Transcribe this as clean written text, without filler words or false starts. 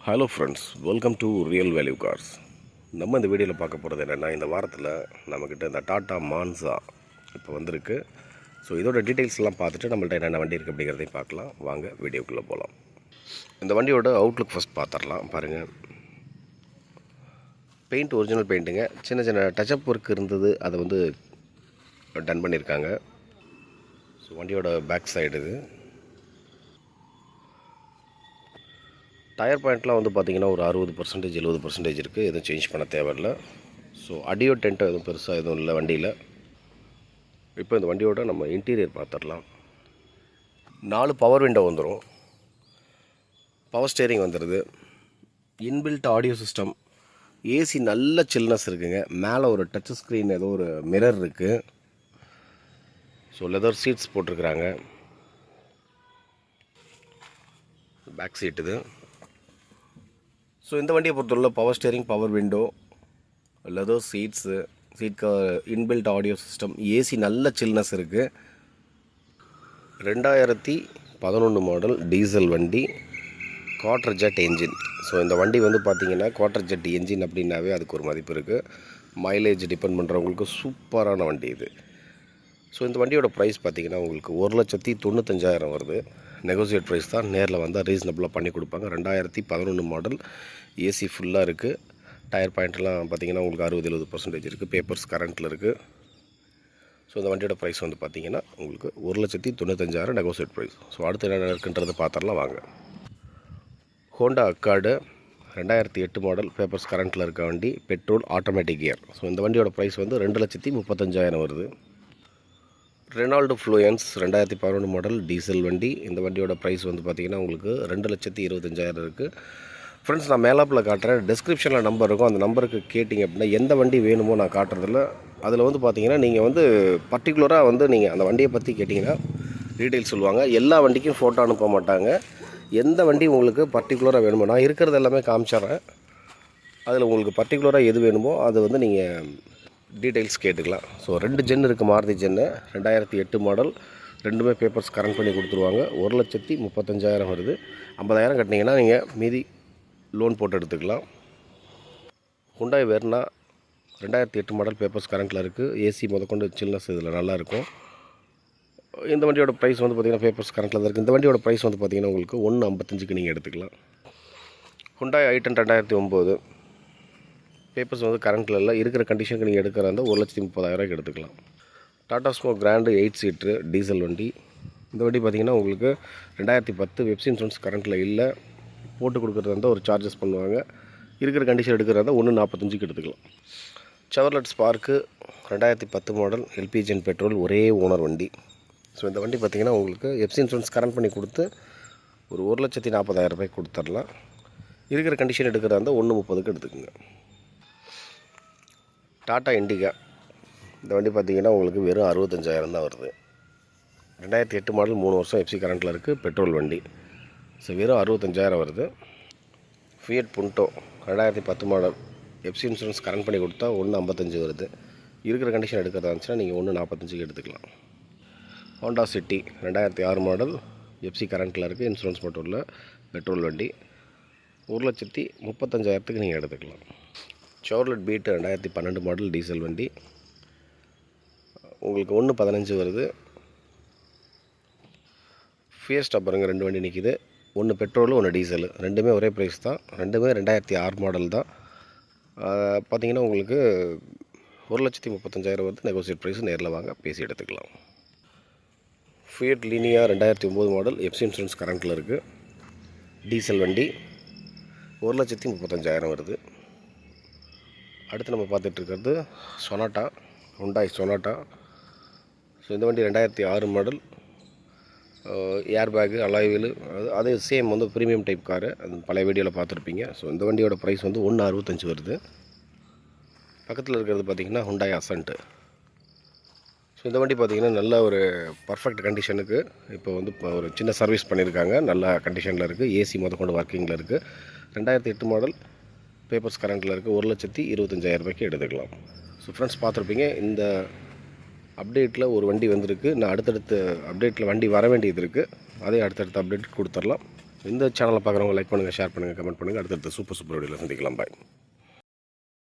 Hello friends, welcome to real value cars. நம்ம இந்த வீடியோவில் பார்க்க போகிறது என்னென்னா, இந்த வாரத்தில் நம்மக்கிட்ட இந்த டாட்டா மான்சா இப்போ வந்திருக்கு. ஸோ இதோட டீட்டெயில்ஸ்லாம் பார்த்துட்டு நம்மள்ட்ட என்னென்ன வண்டி இருக்குது அப்படிங்கிறதையும் பார்க்கலாம். வாங்க வீடியோக்குள்ளே போகலாம். இந்த வண்டியோட அவுட்லுக் ஃபஸ்ட் பார்த்துடலாம். பாருங்கள், பெயிண்ட் ஒரிஜினல் பெயிண்ட்டுங்க. சின்ன சின்ன டச்சப் ஒர்க் இருந்தது, அதை வந்து டன் பண்ணியிருக்காங்க. ஸோ வண்டியோட பேக் சைடு இது. டயர் பாயிண்ட்லாம் வந்து பார்த்திங்கன்னா ஒரு 60% 70% இருக்குது. எதுவும் சேஞ்ச் பண்ண தேவையில்லை. ஸோ அடியோ டென்ட்டோ எதுவும் பெருசாக எதுவும் இல்லை வண்டியில். இப்போ இந்த வண்டியோட நம்ம இன்டீரியர் பார்த்துடலாம். 4 பவர் விண்டோ வந்துடும். பவர் ஸ்டேரிங் வந்துடுது. Inbuilt audio system. ஏசி நல்ல சில்னஸ் இருக்குங்க. மேலே ஒரு டச் ஸ்க்ரீன், ஏதோ ஒரு மிரர் இருக்குது. ஸோ லெதர் சீட்ஸ் போட்டிருக்கிறாங்க. பேக் சீட் இது. ஸோ இந்த வண்டியை பொறுத்தவரை power steering, power window, leather seats, inbuilt audio system, AC நல்ல சில்னஸ் இருக்குது. 2011 மாடல் டீசல் வண்டி, குவார்ட்டர் ஜெட் என்ஜின். ஸோ இந்த வண்டி வந்து பார்த்திங்கன்னா குவார்ட்டர் ஜெட் என்ஜின் அப்படின்னாவே அதுக்கு ஒரு மதிப்பு இருக்குது. மைலேஜ் டிபெண்ட் பண்ணுறவங்களுக்கு சூப்பரான வண்டி இது. ஸோ இந்த வண்டியோட ப்ரைஸ் பார்த்திங்கன்னா உங்களுக்கு 1,95,000 வருது. நெகோசியேட் ப்ரைஸ் தான். நேரில் வந்தால் ரீசனபிளாக பண்ணி கொடுப்பாங்க. 2011 மாடல், ஏசி ஃபுல்லாக இருக்குது. டயர் பாயிண்ட்லாம் பார்த்திங்கன்னா உங்களுக்கு 60-70% இருக்குது. பேப்பர்ஸ் கரண்ட்டில் இருக்குது. ஸோ இந்த வண்டியோட ப்ரைஸ் வந்து பார்த்திங்கன்னா உங்களுக்கு 1,95,000 நெகோசியேட் ப்ரைஸ். ஸோ அடுத்து என்ன இருக்குன்றதை பார்த்துடலாம் வாங்க. ஹோண்டா அக்கார்டு 2008 மாடல், பேப்பர்ஸ் கரண்ட்டில் இருக்க வண்டி, பெட்ரோல், ஆட்டோமேட்டிக் கியர். ஸோ இந்த வண்டியோட ப்ரைஸ் வந்து 2,35,000 வருது. ரெனால்டு ஃப்ளூயன்ஸ் 2011 மாடல் டீசல் வண்டி. இந்த வண்டியோட ப்ரைஸ் வந்து பார்த்திங்கன்னா உங்களுக்கு 2,25,000 இருக்குது. ஃப்ரெண்ட்ஸ், நான் மேலாப்பில் காட்டுறேன். டிஸ்கிரிப்ஷனில் நம்பர் இருக்கும். அந்த நம்பருக்கு கேட்டிங்க அப்படின்னா எந்த வண்டி வேணுமோ நான் காட்டுறதில்ல. அதில் வந்து பார்த்திங்கன்னா நீங்கள் வந்து பர்டிகுலராக வந்து நீங்கள் அந்த வண்டியை பற்றி கேட்டிங்கன்னா டீட்டெயில்ஸ் சொல்லுவாங்க. எல்லா வண்டிக்கும் ஃபோட்டோ அனுப்ப மாட்டாங்க. எந்த வண்டி உங்களுக்கு பர்டிகுலராக வேணுமோ நான் இருக்கிறது எல்லாமே காமிச்சிட்றேன். அதில் உங்களுக்கு பர்டிகுலராக எது வேணுமோ அது வந்து நீங்கள் டீட்டெயில்ஸ் கேட்டுக்கலாம். ஸோ 2 ஜென் இருக்குது. Maruti gen 2008 model. ரெண்டுமே பேப்பர்ஸ் கரண்ட் பண்ணி கொடுத்துருவாங்க. 1,35,000 வருது. 50,000 கட்டினீங்கன்னா நீங்கள் மீதி லோன் போட்டு எடுத்துக்கலாம். ஹுண்டாய் வெர்னா 2008 மாடல், பேப்பர்ஸ் கரண்ட்டில் இருக்குது. ஏசி முதற்கொண்டு சில்னஸ் இதில் நல்லாயிருக்கும். இந்த வண்டியோட ப்ரைஸ் வந்து பார்த்திங்கன்னா பேப்பர்ஸ் கரண்ட்டில் தான் இருக்குது. இந்த வண்டியோட ப்ரைஸ் வந்து பார்த்திங்கன்னா உங்களுக்கு 1,55,000 நீங்கள் எடுத்துக்கலாம். ஹுண்டாய் i10 2009, பேப்பர்ஸ் வந்து கரண்ட்டில் இல்லை. இருக்கிற கண்டிஷனுக்கு நீங்கள் எடுக்கிறதா இருந்தால் 1,30,000 எடுத்துக்கலாம். டாடா ஸ்மோ கிராண்டு 8 சீட்ரு டீசல் வண்டி. இந்த வண்டி பார்த்திங்கன்னா உங்களுக்கு 2010, வெப்ஸ் இன்சூரன்ஸ் கரண்ட்டில் இல்லை. போட்டு கொடுக்குறதா இருந்தால் ஒரு சார்ஜஸ் பண்ணுவாங்க. இருக்கிற கண்டிஷன் எடுக்கிறதா இருந்தால் 1,45,000 எடுத்துக்கலாம். Chevrolet spark 2010 model, LPG and petrol, ஒரே ஓனர் வண்டி. ஸோ இந்த வண்டி பார்த்திங்கன்னா உங்களுக்கு வெப்ஸ் இன்சூரன்ஸ் கரண்ட் பண்ணி கொடுத்து ஒரு 1,40,000 கொடுத்துடலாம். இருக்கிற கண்டிஷன் எடுக்கிறதா இருந்தால் 1,30,000 எடுத்துக்கோங்க. டாட்டா இண்டிகா. இந்த வண்டி பார்த்திங்கன்னா உங்களுக்கு வெறும் 65,000 தான் வருது. 2008 மாடல், 3 வருஷம், எஃப்சி கரண்ட்டில் இருக்குது, பெட்ரோல் வண்டி. ஸோ வெறும் 65,000 வருது. Fiat புண்டோ 2010 model, FC insurance current பண்ணி கொடுத்தா 1,55,000 வருது. இருக்கிற கண்டிஷன் எடுக்கிறதா இருந்துச்சுன்னா நீங்கள் 1,45,000 எடுத்துக்கலாம். ஹோண்டா சிட்டி 2006 மாடல், எஃப்சி கரண்ட்டில் இருக்குது, இன்சூரன்ஸ் மட்டும் இல்லை, பெட்ரோல் வண்டி. 1,35,000 நீங்கள் எடுத்துக்கலாம். செவர்லெட் பீட் 2012 மாடல், டீசல் வண்டி. உங்களுக்கு 1,15,000 வருது. ஃபியஸ்டா பாருங்கள், 2 வண்டி நிற்கிது. ஒன்று பெட்ரோலு, ஒன்று டீசலு. ரெண்டுமே ஒரே ப்ரைஸ் தான். ரெண்டுமே 2006 மாடல் தான். பார்த்திங்கன்னா உங்களுக்கு 1,35,000 வருது. Negotiate price. நேரில் வாங்க, பேசி எடுத்துக்கலாம். Fiat Linea 2009 model, FC insurance கரண்ட்டில் இருக்குது, டீசல் வண்டி. 1,35,000 வருது. அடுத்து நம்ம பார்த்துட்ருக்கிறது சொனாட்டா, ஹுண்டாய் சொனாட்டா. ஸோ இந்த வண்டி 2006 model, air bag, alloy wheel, அதே சேம் வந்து ப்ரீமியம் டைப் காரு. அது பழைய வீடியோவில் பார்த்துருப்பீங்க. ஸோ இந்த வண்டியோட ப்ரைஸ் வந்து 1,65,000 வருது. பக்கத்தில் இருக்கிறது பார்த்திங்கன்னா ஹுண்டாய் அசன்ட்டு. ஸோ இந்த வண்டி பார்த்திங்கன்னா நல்ல ஒரு பர்ஃபெக்ட் கண்டிஷனுக்கு இப்போ வந்து ஒரு சின்ன சர்வீஸ் பண்ணியிருக்காங்க. நல்ல கண்டிஷனில் இருக்குது. ஏசி முதற்கொண்டு ஒர்க்கிங்கில் இருக்குது. 2008 மாடல், பேப்பர்ஸ் கரண்ட்டில் இருக்குது. 1,25,000 எடுத்துக்கலாம். ஸோ ஃப்ரெண்ட்ஸ், பார்த்துருப்பீங்க. இந்த அப்டேட்டில் ஒரு வண்டி வந்திருக்கு. நான் அடுத்தடுத்த அப்டேட்டில் வண்டி வர வேண்டியது இருக்குது. அதே அடுத்தடுத்த அப்டேட் கொடுத்துடலாம். இந்த சேனலை பார்க்குறவங்க லைக் பண்ணுங்கள், ஷேர் பண்ணுங்கள், கமெண்ட் பண்ணுங்கள். அடுத்தடுத்து சூப்பர் வீடியோவில் சந்திக்கலாம். பாய்.